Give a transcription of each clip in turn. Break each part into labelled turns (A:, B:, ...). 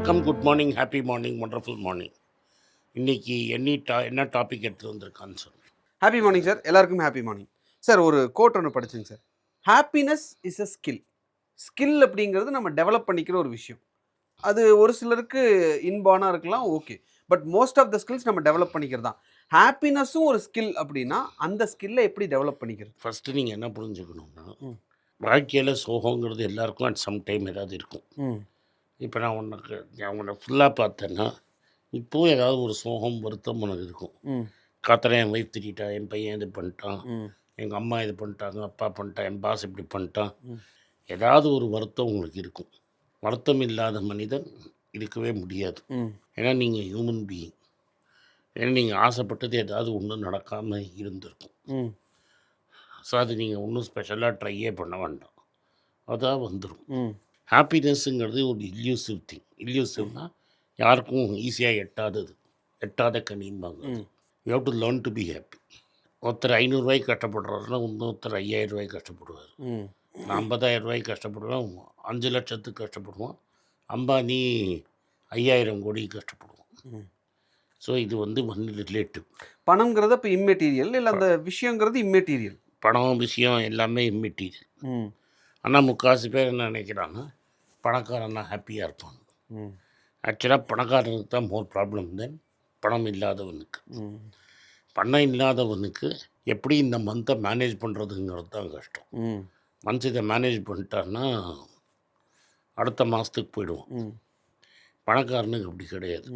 A: வணக்கம், good morning, happy morning, wonderful morning. இன்னைக்கு என்ன டாபிக் எடுத்து வந்திருக்கான்னு சொல்லு.
B: Happy morning sir. எல்லாருக்கும் ஹாப்பி மார்னிங் சார். ஒரு கோட் ஒன்று படிச்சுங்க சார். Happiness is a skill. Skill அப்படிங்கிறது நம்ம டெவலப் பண்ணிக்கிற ஒரு விஷயம். அது ஒரு சிலருக்கு இன்பானாக இருக்கலாம், okay. But most of the skills நம்ம டெவலப் பண்ணிக்கிறது தான். ஹாப்பினஸும் ஒரு ஸ்கில் அப்படின்னா அந்த ஸ்கில்லை எப்படி டெவலப் பண்ணிக்கிறது?
A: ஃபஸ்ட்டு நீங்கள் என்ன புரிஞ்சுக்கணும்னா, வாழ்க்கையில் சோகங்கிறது எல்லாருக்கும் அட் சம் டைம் ஏதாவது இருக்கும். இப்போ நான் உன்னை ஃபுல்லாக பார்த்தேன்னா இப்போவும் ஏதாவது ஒரு சோகம் வருத்தம் உனக்கு இருக்கும். காத்தனை என் ஒய்ஃப் திட்டா, என் பையன் இது பண்ணிட்டான், எங்கள் அம்மா இது பண்ணிட்டாங்க, அப்பா பண்ணிட்டான், என் பாஸ் இப்படி பண்ணிட்டான், ஏதாவது ஒரு வருத்தம் உங்களுக்கு இருக்கும். வருத்தம் இல்லாத மனிதன் இருக்கவே முடியாது. ஏன்னா நீங்கள் ஹியூமன் பீயிங். ஏன்னா நீங்கள் ஆசைப்பட்டது ஏதாவது ஒன்றும் நடக்காமல் இருந்திருக்கும். ஸோ அது நீங்கள் ஒன்றும் ஸ்பெஷலாக ட்ரையே பண்ண வேண்டாம், அதான் வந்துடும். ஹாப்பினஸ்ஸுங்கிறது ஒரு இல்யூசிவ் திங். இல்யூசிவ்னால் யாருக்கும் ஈஸியாக எட்டாத கனிம்பாங்க. You have to learn to be happy. ஒருத்தர் 500 கஷ்டப்படுறாருன்னா இன்னொருத்தர் 5000 கஷ்டப்படுவார். நான் 50,000 கஷ்டப்படுவேன், 5 லட்சத்துக்கு கஷ்டப்படுவான். அம்பானி 5000 கோடி கஷ்டப்படுவோம். ஸோ இது வந்து ரிலேட்டிவ்.
B: பணம்ங்கிறது இப்போ இம்மெட்டீரியல், இல்லை அந்த விஷயங்கிறது இம்மெட்டீரியல்.
A: பணம் விஷயம் எல்லாமே இம்மெட்டீரியல். ஆனால் முக்கால்வாசி பேர் என்ன நினைக்கிறாங்க, பணக்காரன்னா ஹாப்பியாக இருப்பாங்க. ஆக்சுவலாக பணக்காரனுக்கு தான் மோர் ப்ராப்ளம் தென் பணம் இல்லாதவனுக்கு. பணம் இல்லாதவனுக்கு எப்படி இந்த மந்த்தை மேனேஜ் பண்ணுறதுங்கிறது தான் கஷ்டம். மந்த்ஸ் இதை மேனேஜ் பண்ணிட்டான்னா அடுத்த மாதத்துக்கு போயிடுவான். பணக்காரனுக்கு அப்படி கிடையாது.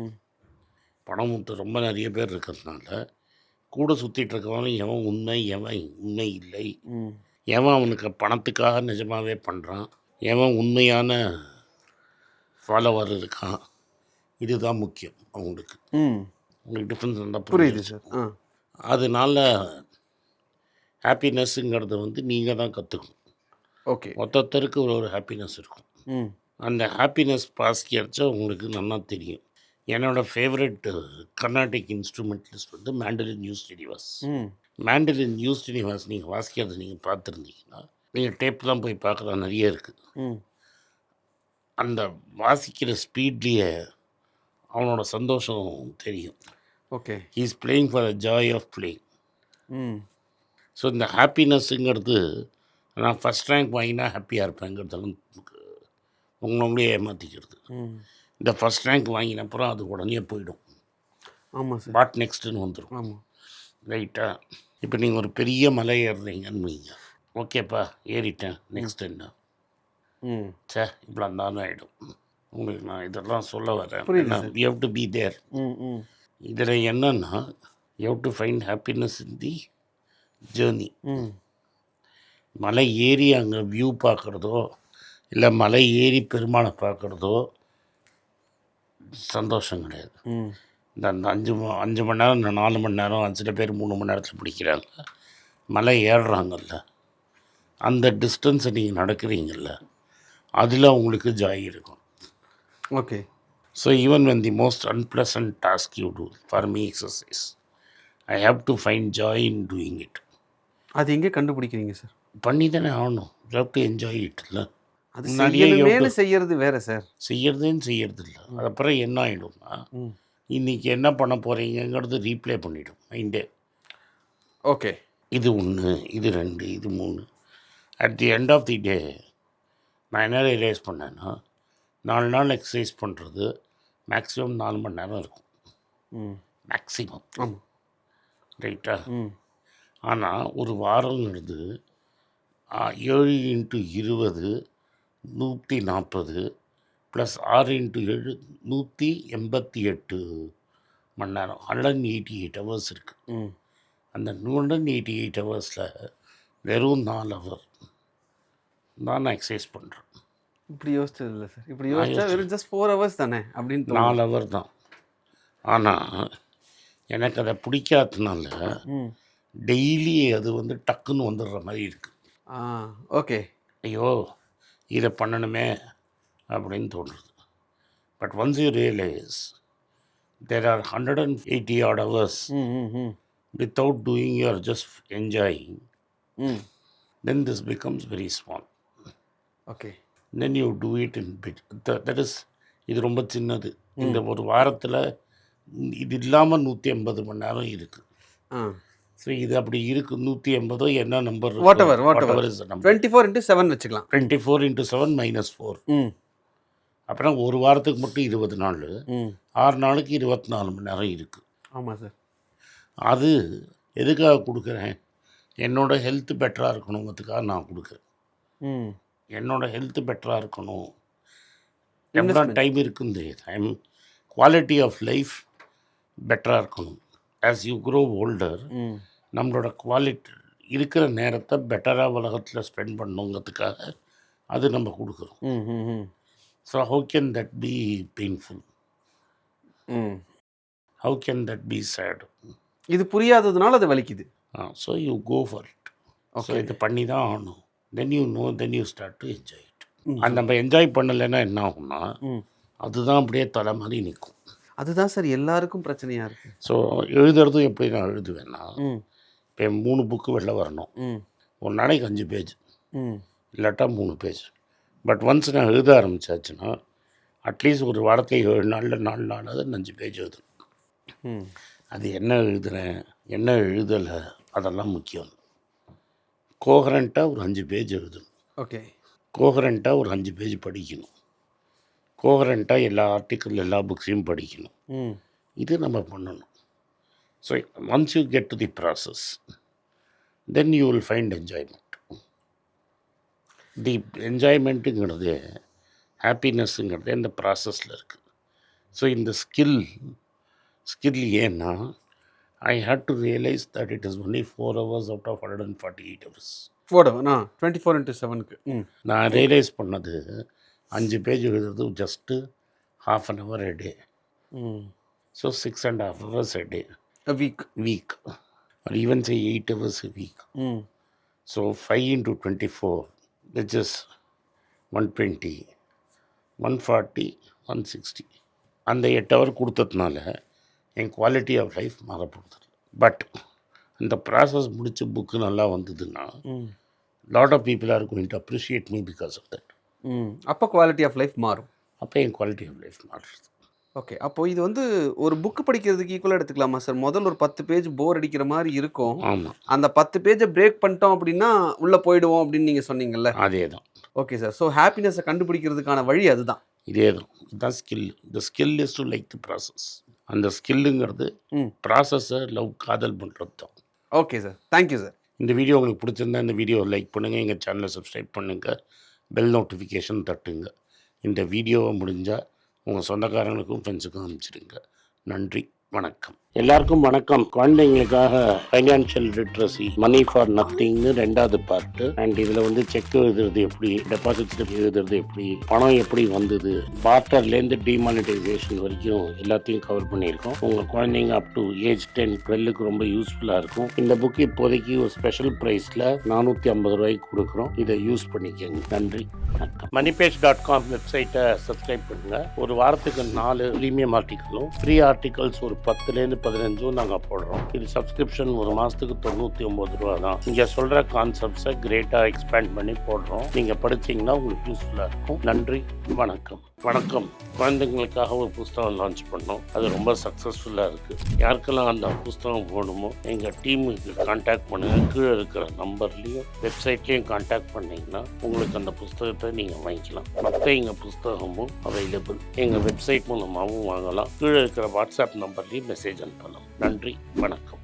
A: பணம் ரொம்ப நிறைய பேர் இருக்கிறதுனால கூட சுற்றிட்டு இருக்கவனும் எவன் உண்மை எவன் உண்மை இல்லை, எவன் அவனுக்கு பணத்துக்காக நிஜமாகவே பண்ணுறான், எவன் உண்மையான ஃபாலோவர் இருக்கான், இதுதான் முக்கியம் அவங்களுக்கு. உங்களுக்கு டிஃப்ரென்ஸ் இருந்தால்
B: புரியுது சார்.
A: அதனால ஹாப்பினஸ்ஸுங்கிறத வந்து நீங்கள் தான் கற்றுக்கணும்.
B: ஓகே.
A: ஒருத்தருக்கு ஒரு ஹாப்பினஸ் இருக்கும். அந்த ஹாப்பினஸ் பாஸ்கி அடித்தா உங்களுக்கு நல்லா தெரியும். என்னோடய ஃபேவரட் கர்நாடிக் இன்ஸ்ட்ருமெண்டலிஸ்ட் வந்து மேண்டலின் ஸ்ரீனிவாஸ். மேண்டலின் ஸ்ரீனிவாஸ் நீங்கள் வாசிக்கிறத நீங்கள் பார்த்துருந்தீங்கன்னா, நீங்கள் டேப்லாம் போய் பார்க்கலாம், நிறைய இருக்குது. அந்த வாசிக்கிற ஸ்பீட்லேயே அவனோட சந்தோஷம் தெரியும்.
B: Okay.
A: He is playing for the joy of playing. So இந்த ஹாப்பினஸ்ஸுங்கிறது நான் ஃபஸ்ட் ரேங்க் வாங்கினா ஹாப்பியாக இருப்பேங்கிறதெல்லாம் உங்களே ஏமாற்றிக்கிறது. இந்த ஃபஸ்ட் ரேங்க் வாங்கின அப்புறம் அது உடனே போயிடும்.
B: ஆமாம் சார்.
A: வாட் நெக்ஸ்ட்டுன்னு வந்துடும்.
B: ஆமாம்,
A: ரைட்டா? இப்போ நீங்கள் ஒரு பெரிய மலை ஏறுறீங்கன்னு வைங்க, ஓகேப்பா ஏறிட்டேன், நெக்ஸ்ட் என்ன? சே இவ்வளோ இருந்தாலும் ஆகிடும். உங்களுக்கு நான் இதெல்லாம் சொல்ல வரேன். You have to be there. இதில் என்னன்னா, you have to find happiness in the journey. மலை ஏறி அங்கே வியூ பார்க்குறதோ இல்லை மலை ஏறி பெருமாளை பார்க்குறதோ சந்தோஷம் கிடையாது. இந்த 5 மணி நேரம், இந்த 4 மணி நேரம், சில பேர் 3 மணி நேரத்தில் பிடிக்கிறாங்க. மலை ஏறுறாங்கல்ல, அந்த டிஸ்டன்ஸை நீங்கள் நடக்கிறீங்கல்ல, அதில் உங்களுக்கு ஜாய் இருக்கும்.
B: Okay.
A: So even when the most unpleasant task you do, for me exercise, I have to find joy in doing it.
B: அது எங்கே கண்டுபிடிக்கிறீங்க சார்?
A: பண்ணி தானே ஆகணும். You have to enjoy it. இல்லை
B: அது செய்யணுமேனு செய்யறது வேறு சார்.
A: செய்யறதுன்னு செய்யறது இல்லை. அது அப்புறம் என்ன ஆகிடும்னா, இன்றைக்கி என்ன பண்ண போகிறீங்கிறது ரீப்ளே பண்ணிவிடும் மைண்டே.
B: ஓகே.
A: இது 1, இது 2, இது 3. At the end of the day நான் என்ன ரியலைஸ் பண்ணேன்னா, 4 நாள் எக்ஸசைஸ் பண்ணுறது மேக்ஸிமம் 4 மணி நேரம் இருக்கும், மேக்ஸிமம்.
B: ஆமாம்,
A: ரைட்டா? ஆனால் ஒரு வாரங்கிறது 7 × 20 140 ப்ளஸ் 6 × 7 188 மணி நேரம், 188 ஹவர்ஸ் இருக்குது. அந்த 188 ஹவர்ஸில் வெறும் 4 ஹவர் தான் நான் எக்ஸசைஸ் பண்ணுறேன்.
B: இப்படி யோசிச்சது இல்லை சார். இப்படி யோசிச்சா வெறும் ஜஸ்ட் 4 ஹவர்ஸ் தானே அப்படின்னு.
A: 4 ஹவர் தான். ஆனால் எனக்கு அதை பிடிக்காததுனால டெய்லி அது வந்து டக்குன்னு வந்துடுற மாதிரி இருக்குது.
B: ஓகே.
A: ஐயோ இதை பண்ணணுமே அப்படின்னு தோன்றுறது. But once you realise there are 180 odd hours without doing, you are just enjoying, then this becomes very small.
B: Okay.
A: Then you do it in bit. That is இது ரொம்ப சின்னது. இந்த ஒரு வாரத்தில் இது இல்லாமல் 180 மணி நேரம் இருக்குது. ஸோ இது அப்படி இருக்குது. 180 என்ன நம்பர்
B: Whatever
A: இஸ் நம்பர்
B: 24/7 வச்சுக்கலாம்.
A: 24/7 -4. அப்புறம் ஒரு வாரத்துக்கு மட்டும் 20 நாள், 6 நாளுக்கு 24 மணி நேரம் இருக்குது.
B: ஆமாம் சார்.
A: அது எதுக்காக கொடுக்குறேன்? என்னோட ஹெல்த் பெட்டராக இருக்கணுங்கிறதுக்காக நான் கொடுக்குறேன். என்னோட ஹெல்த் பெட்டராக இருக்கணும், எவ்வளோ டைம் இருக்குது, டைம் குவாலிட்டி ஆஃப் லைஃப் பெட்டராக இருக்கணும். ஆஸ் யூ க்ரோ ஓல்டர் நம்மளோட குவாலிட்டி இருக்கிற நேரத்தை பெட்டராக உலகத்தில் ஸ்பெண்ட் பண்ணணுங்கிறதுக்காக அது நம்ம கொடுக்குறோம். So how can that be painful? How can that be sad?
B: இது புரியாததுனால அது வலிக்குது.
A: So you go for it. So இது பண்ணி தான் ஆகணும். Then you know, then you start to enjoy it. அது நம்ம என்ஜாய் பண்ணலைன்னா என்ன ஆகும்னா அதுதான் அப்படியே தலை மாதிரி நிற்கும்.
B: அதுதான் சார் எல்லாருக்கும் பிரச்சனையாக இருக்குது.
A: ஸோ எழுதுறதும் எப்படி நான் எழுதுவேன்னா, இப்போ 3 புக்கு வெளில வரணும், ஒரு நாளைக்கு 5 பேஜ் இல்லாட்டா 3 பேஜ். பட் ஒன்ஸ் நான் எழுத ஆரம்பித்தாச்சுன்னா அட்லீஸ்ட் ஒரு வாரத்துக்கு 7 நாளில் 4 நாளாவது 5 பேஜ் எழுதணும். அது என்ன எழுதுகிறேன், என்ன எழுதலை, அதெல்லாம் முக்கியம். கோஹரண்ட்டாக ஒரு 5 பேஜ் எழுதணும்.
B: ஓகே.
A: கோஹரண்ட்டாக ஒரு 5 பேஜ் படிக்கணும். கோஹரண்ட்டாக எல்லா ஆர்டிக்கிள் எல்லா புக்ஸையும் படிக்கணும். இது நம்ம பண்ணணும். So once you get to the process then you will find enjoyment. The என்ஜாய்மெண்ட்டுங்கிறது, ஹாப்பினஸ்ஸுங்கிறது இந்த ப்ராசஸில் இருக்குது. ஸோ இந்த ஸ்கில் ஏன்னா I hate to realise that it is only 4 hours out of 148 hours.
B: 24/7க்கு
A: நான் ரியலைஸ் பண்ணது 5 பேஜ் எழுதுறது just ½ an hour a day. So 6.5 hours a day.
B: a week.
A: Or even say 8 hours a week. So 5 into 24, which is 120, 140, 160. அந்த 8 hour கொடுத்ததுனால என் quality of life மாறப்படுது. But இந்த process முடித்து புக்கு நல்லா வந்ததுன்னா lot of people are going to appreciate me because of that.
B: அப்போ quality of life மாறும்.
A: அப்போ என் குவாலிட்டி ஆஃப் லைஃப் மாறுறது.
B: ஓகே. அப்போது இது வந்து ஒரு புக்கு படிக்கிறதுக்கு ஈக்குவலாக எடுத்துக்கலாமா சார்? முதல்ல ஒரு 10 பேஜ் போர் அடிக்கிற மாதிரி இருக்கும்.
A: ஆமாம்.
B: அந்த 10 பேஜை பிரேக் பண்ணிட்டோம் அப்படின்னா உள்ளே போயிடுவோம் அப்படின்னு நீங்கள் சொன்னீங்கல்ல.
A: அதே தான்.
B: Okay sir. ஸோ ஹாப்பினஸை கண்டுபிடிக்கிறதுக்கான வழி அதுதான்.
A: இதே தான். இதுதான் skill. The skill is to like the process. அந்த ஸ்கில்லுங்கிறது ப்ராசஸை காதல் பண்ணுறது தான்.
B: Okay sir. Thank you sir.
A: இந்த வீடியோ உங்களுக்கு பிடிச்சிருந்தா இந்த வீடியோவை லைக் பண்ணுங்கள், எங்கள் சேனலை சப்ஸ்கிரைப் பண்ணுங்கள், பெல் நோட்டிஃபிகேஷன் தட்டுங்க. இந்த வீடியோவை முடிஞ்சால் உங்கள் சொந்தக்காரங்களுக்கும் ஃப்ரெண்ட்ஸுக்கும் அனுப்பிச்சிடுங்க. நன்றி, வணக்கம். எல்லாருக்கும் வணக்கம். குழந்தைங்களுக்காக ஃபைனான்ஷியல் லிட்ரஸி, மணி ஃபார் நத்திங்னு 2வது பார்ட்டு. அண்ட் இதில் செக் எழுதுறது எப்படி, டெபாசிட் எழுதுறது எப்படி, பணம் எப்படி வந்தது, பார்ட்டர்லேருந்து டிமானிட்டைசேஷன் வரைக்கும் எல்லாத்தையும் கவர் பண்ணியிருக்கோம். உங்கள் குழந்தைங்க அப் டு ஏஜ் 10, 12க்கு ரொம்ப யூஸ்ஃபுல்லாக இருக்கும். இந்த புக் இப்போதைக்கு ஒரு ஸ்பெஷல் ப்ரைஸில் 450 ரூபாய்க்கு கொடுக்குறோம். இதை யூஸ் பண்ணிக்கோங்க. நன்றி, வணக்கம். moneypage.com வெப்சைட்டை சப்ஸ்கிரைப் பண்ணுங்கள். ஒரு வாரத்துக்கு 4 ப்ரீமியம் ஆர்டிக்கலும் ஃப்ரீ ஆர்டிகல்ஸ் ஒரு 10லேருந்து 15 நாங்கள் போடுறோம். இது சப்ஸ்கிரிப்ஷன் ஒரு மாதத்துக்கு 99 ரூபா தான். நீங்கள் சொல்கிற கான்செப்ட்ஸை கிரேட்டாக எக்ஸ்பேண்ட் பண்ணி போடுறோம். நீங்கள் படித்தீங்கன்னா உங்களுக்கு யூஸ்ஃபுல்லாக இருக்கும். நன்றி, வணக்கம். வணக்கம். குழந்தைங்களுக்காக ஒரு புஸ்தகம் லான்ச் பண்ணோம். அது ரொம்ப சக்ஸஸ்ஃபுல்லாக இருக்குது. யாருக்கெல்லாம் அந்த புஸ்தகம் போகணுமோ எங்கள் டீமுக்கு கான்டாக்ட் பண்ணுங்கள். கீழே இருக்கிற நம்பர்லேயும் வெப்சைட்லேயும் கான்டாக்ட் பண்ணிங்கன்னா உங்களுக்கு அந்த புஸ்தகத்தை நீங்கள் வாங்கிக்கலாம். மற்ற எங்கள் புஸ்தகமும் அவைலபிள். எங்கள் வெப்சைட் மூலமாகவும் வாங்கலாம். கீழே இருக்கிற வாட்ஸ்அப் நம்பர்லேயும் மெசேஜ் அனுப்பலாம். நன்றி, வணக்கம்.